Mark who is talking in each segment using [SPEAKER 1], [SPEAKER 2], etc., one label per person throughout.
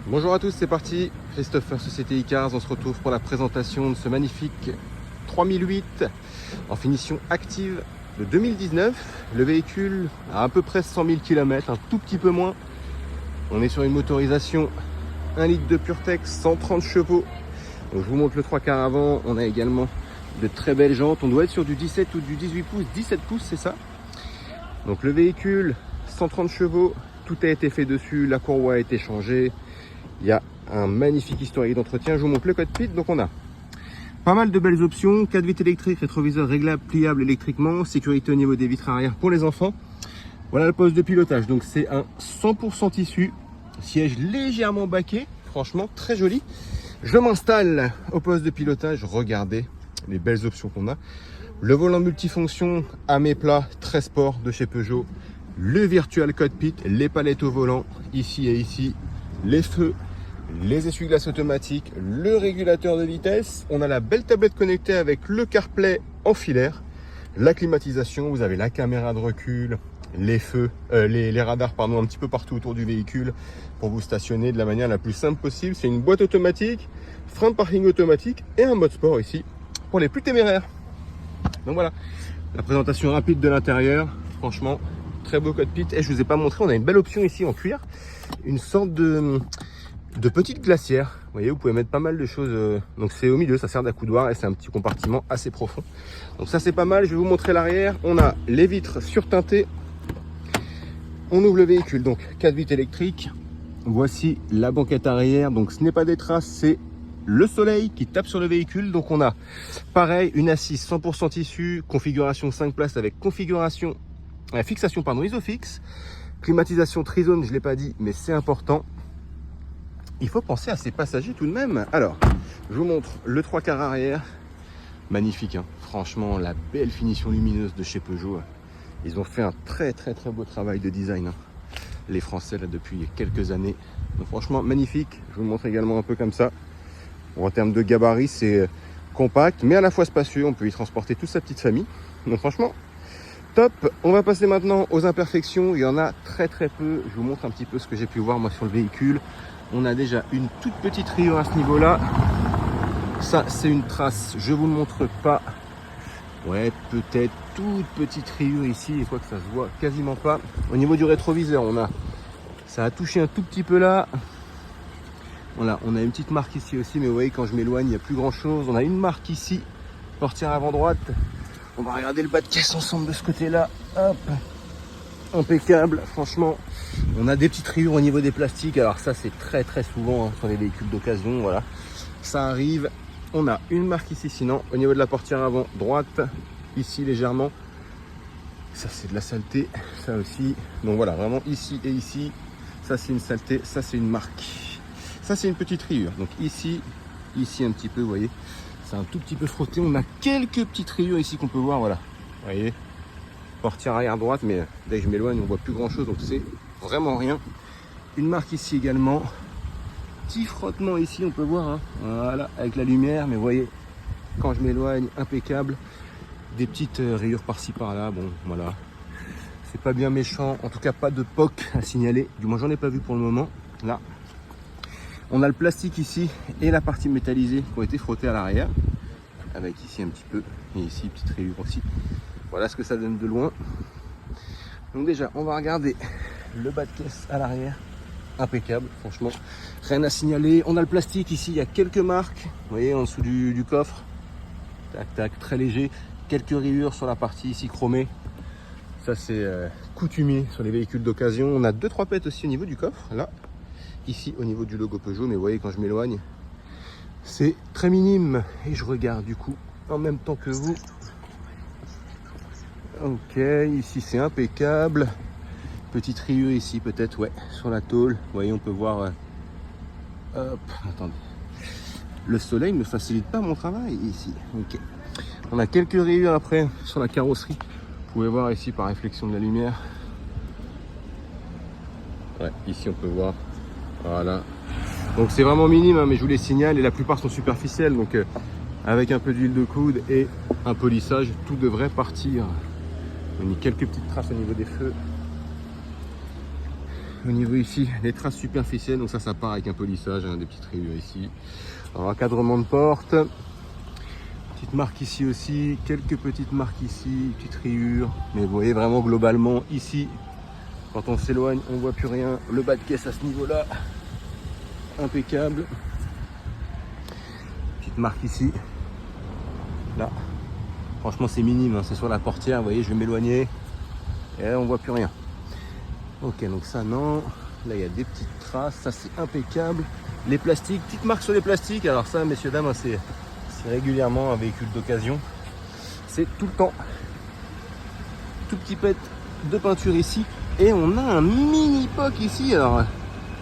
[SPEAKER 1] Bonjour à tous, c'est parti. Christopher, Société Icars, on se retrouve pour la présentation de ce magnifique 3008 en finition active de 2019. Le véhicule a à peu près 100 000 km, un tout petit peu moins. On est sur une motorisation 1 litre de PureTech, 130 chevaux. Donc, je vous montre le 3/4 avant. On a également de très belles jantes. On doit être sur du 17 ou du 18 pouces, 17 pouces, c'est ça. Donc le véhicule, 130 chevaux, tout a été fait dessus, la courroie a été changée. Il y a un magnifique historique d'entretien. Je vous montre le cockpit. Donc on a pas mal de belles options. 4 vitres électriques, rétroviseur réglable, pliable électriquement. Sécurité au niveau des vitres arrière pour les enfants. Voilà le poste de pilotage. Donc c'est un 100% tissu. Siège légèrement baquet. Franchement, très joli. Je m'installe au poste de pilotage. Regardez les belles options qu'on a. Le volant multifonction à mes plats, très sport de chez Peugeot. Le virtual cockpit, les palettes au volant, ici et ici. Les feux, les essuie-glaces automatiques, le régulateur de vitesse. On a la belle tablette connectée avec le CarPlay en filaire. La climatisation, vous avez la caméra de recul, les feux, les radars un petit peu partout autour du véhicule pour vous stationner de la manière la plus simple possible. C'est une boîte automatique, frein de parking automatique et un mode sport ici pour les plus téméraires. Donc voilà, la présentation rapide de l'intérieur. Franchement, très beau cockpit. Et je vous ai pas montré, on a une belle option ici en cuir, une sorte de petite glacière. Vous voyez, vous pouvez mettre pas mal de choses. Donc c'est au milieu, ça sert d'accoudoir et c'est un petit compartiment assez profond. Donc ça c'est pas mal. Je vais vous montrer l'arrière. On a les vitres surteintées. On ouvre le véhicule, donc 4 vitres électriques. Voici la banquette arrière. Donc ce n'est pas des traces, c'est le soleil qui tape sur le véhicule. Donc on a pareil une assise 100% tissu, configuration 5 places avec configuration fixation Isofix, climatisation Trizone, je l'ai pas dit mais c'est important. Il faut penser à ses passagers tout de même. Alors je vous montre le 3/4 arrière, magnifique hein. Franchement la belle finition lumineuse de chez Peugeot. Ils ont fait un très beau travail de design hein. Les Français là depuis quelques années. Donc franchement magnifique. Je vous montre également un peu comme ça. Bon, en termes de gabarit, c'est compact, mais à la fois spacieux. On peut y transporter toute sa petite famille. Donc franchement, top. On va passer maintenant aux imperfections. Il y en a très peu. Je vous montre un petit peu ce que j'ai pu voir moi sur le véhicule. On a déjà une toute petite rayure à ce niveau-là. Ça, c'est une trace. Je vous le montre pas. Ouais, peut-être toute petite rayure ici. Et quoi que ça se voit quasiment pas. Au niveau du rétroviseur, ça a touché un tout petit peu là. Voilà, on a une petite marque ici aussi, mais vous voyez quand je m'éloigne, il n'y a plus grand chose. On a une marque ici, portière avant droite. On va regarder le bas de caisse ensemble de ce côté-là. Hop, impeccable, franchement. On a des petites rayures au niveau des plastiques. Alors ça, c'est très souvent hein, sur les véhicules d'occasion. Voilà, ça arrive. On a une marque ici, sinon au niveau de la portière avant droite, ici légèrement. Ça, c'est de la saleté, ça aussi. Donc voilà, vraiment ici et ici. Ça, c'est une saleté, ça, c'est une marque. Ça c'est une petite rayure, donc ici un petit peu, vous voyez, c'est un tout petit peu frotté. On a quelques petites rayures ici qu'on peut voir, voilà, vous voyez, portière arrière droite, mais dès que je m'éloigne on voit plus grand chose, donc c'est vraiment rien. Une marque ici également, petit frottement ici, on peut voir, hein. Voilà, avec la lumière, mais vous voyez, quand je m'éloigne, impeccable. Des petites rayures par-ci par-là, bon voilà, c'est pas bien méchant, en tout cas pas de POC à signaler, du moins j'en ai pas vu pour le moment. Là on a le plastique ici et la partie métallisée qui ont été frottées à l'arrière, avec ici un petit peu, et ici petite rayure aussi. Voilà ce que ça donne de loin. Donc déjà, on va regarder le bas de caisse à l'arrière, impeccable, franchement, rien à signaler. On a le plastique ici, il y a quelques marques, vous voyez, en dessous du coffre, tac, très léger. Quelques rayures sur la partie ici chromée, ça c'est coutumier sur les véhicules d'occasion. On a 2-3 pètes aussi au niveau du coffre, là. Ici au niveau du logo Peugeot, mais vous voyez quand je m'éloigne c'est très minime et je regarde du coup en même temps que vous. Ok, ici c'est impeccable. Petite rayure ici peut-être, ouais, sur la tôle. Vous voyez, on peut voir hop, attendez, le soleil ne facilite pas mon travail ici. Ok, on a quelques rayures après sur la carrosserie, vous pouvez voir ici par réflexion de la lumière. Ouais, ici on peut voir. Voilà, donc c'est vraiment minime hein, mais je vous les signale, et la plupart sont superficielles, donc avec un peu d'huile de coude et un polissage, tout devrait partir. On a quelques petites traces au niveau des feux. au niveau ici, les traces superficielles, donc ça part avec un polissage, hein, des petites rayures ici. Alors, encadrement de porte, petite marque ici aussi, quelques petites marques ici, petites rayures, mais vous voyez vraiment globalement ici, quand on s'éloigne, on voit plus rien. Le bas de caisse à ce niveau-là, impeccable. Petite marque ici, là, franchement c'est minime, hein, c'est sur la portière, vous voyez, je vais m'éloigner, et là on voit plus rien. Ok, donc ça non, là il y a des petites traces, ça c'est impeccable. Les plastiques, petite marque sur les plastiques, alors ça messieurs dames, c'est régulièrement un véhicule d'occasion, c'est tout le temps. Tout petit pet de peinture ici, et on a un mini POC ici, alors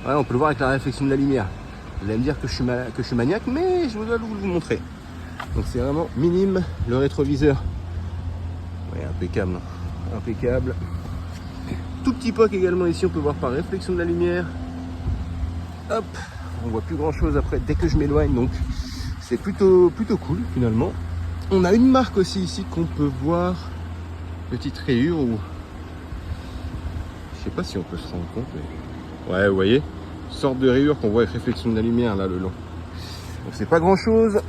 [SPEAKER 1] ouais, on peut le voir avec la réflexion de la lumière. Vous allez me dire que je suis maniaque, mais je dois vous montrer. Donc c'est vraiment minime. Le rétroviseur, ouais, impeccable, hein. Impeccable. Tout petit POC également ici, on peut voir par réflexion de la lumière. Hop, on voit plus grand chose après dès que je m'éloigne, donc c'est plutôt cool finalement. On a une marque aussi ici qu'on peut voir, petite rayure ou je sais pas si on peut se rendre compte, mais ouais, vous voyez, sorte de rayure qu'on voit avec réflexion de la lumière là le long. Donc c'est pas grand chose.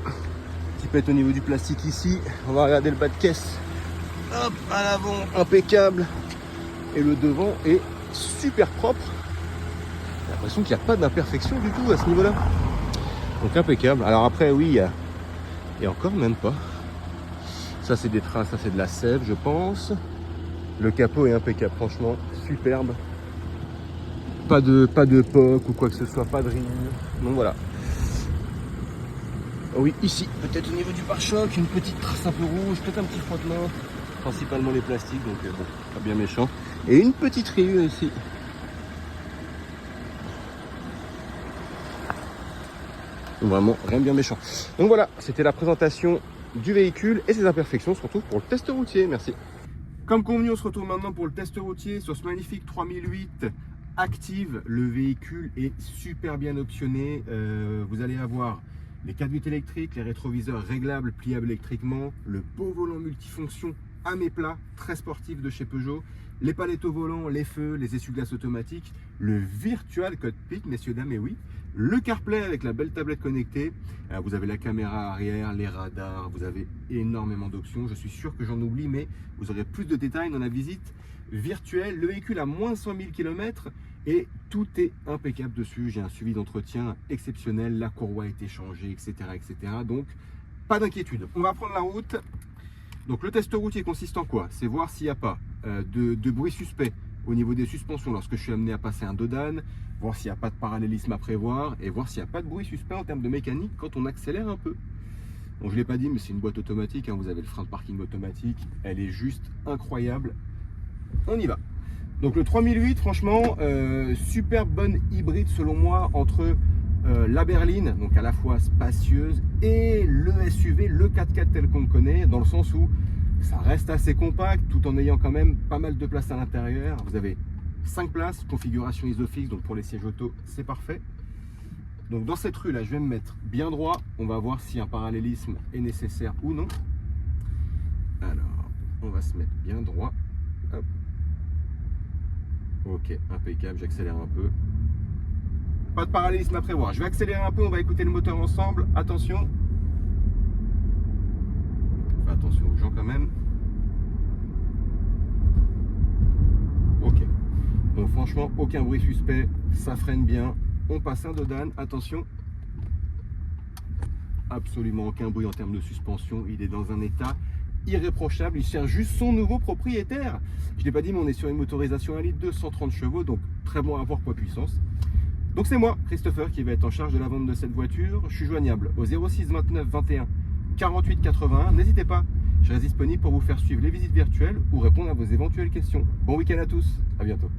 [SPEAKER 1] Petit pète au niveau du plastique ici. On va regarder le bas de caisse. Hop, à l'avant, impeccable. Et le devant est super propre. J'ai l'impression qu'il n'y a pas d'imperfection du tout à ce niveau-là. Donc impeccable. Alors après, oui, il y a encore même pas. Ça c'est des traces, ça c'est de la sève, je pense. Le capot est impeccable, franchement, superbe. Pas de POC ou quoi que ce soit, pas de rayures. Donc voilà. Oui, ici, peut-être au niveau du pare-choc, une petite trace un peu rouge, peut-être un petit frottement. Principalement les plastiques, donc bon, pas bien méchant. Et une petite rayure ici. Vraiment rien de bien méchant. Donc voilà, c'était la présentation du véhicule et ses imperfections. On se retrouve pour le test routier. Merci. Comme convenu, on se retrouve maintenant pour le test routier sur ce magnifique 3008 Active. Le véhicule est super bien optionné. Vous allez avoir les 4 vitres électriques, les rétroviseurs réglables, pliables électriquement, le beau volant multifonction à mes plats, très sportif de chez Peugeot, les palettes au volant, les feux, les essuie-glaces automatiques, le virtual cockpit, messieurs, dames, et oui, le CarPlay avec la belle tablette connectée. Vous avez la caméra arrière, les radars, vous avez énormément d'options. Je suis sûr que j'en oublie, mais vous aurez plus de détails dans la visite virtuelle. Le véhicule a moins 100 000 km et tout est impeccable dessus. J'ai un suivi d'entretien exceptionnel, la courroie a été changée, etc. etc. Donc, pas d'inquiétude. On va prendre la route. Donc, le test routier consiste en quoi? C'est voir s'il n'y a pas de bruit suspect au niveau des suspensions lorsque je suis amené à passer un dodane, voir s'il n'y a pas de parallélisme à prévoir et voir s'il n'y a pas de bruit suspect en termes de mécanique quand on accélère un peu. Bon, je ne l'ai pas dit, mais c'est une boîte automatique, hein, vous avez le frein de parking automatique, elle est juste incroyable. On y va. Donc le 3008, franchement, super bonne hybride selon moi entre la berline, donc à la fois spacieuse, et le SUV, le 4x4 tel qu'on le connaît, dans le sens où ça reste assez compact tout en ayant quand même pas mal de place à l'intérieur. Vous avez 5 places, configuration Isofix, donc pour les sièges auto, c'est parfait. Donc dans cette rue là, je vais me mettre bien droit. On va voir si un parallélisme est nécessaire ou non. Alors, on va se mettre bien droit. Hop. Ok, impeccable, j'accélère un peu. Pas de parallélisme à prévoir. Je vais accélérer un peu, on va écouter le moteur ensemble. Attention. Fais attention aux gens quand même. Ok. Donc franchement, aucun bruit suspect, ça freine bien. On passe un dodane, attention. Absolument aucun bruit en termes de suspension. Il est dans un état irréprochable. Il cherche juste son nouveau propriétaire. Je ne l'ai pas dit, mais on est sur une motorisation 1 litre 230 chevaux, donc très bon à voir poids puissance. Donc c'est moi, Christopher, qui va être en charge de la vente de cette voiture. Je suis joignable au 06 29 21 48 81. N'hésitez pas, je reste disponible pour vous faire suivre les visites virtuelles ou répondre à vos éventuelles questions. Bon week-end à tous, à bientôt.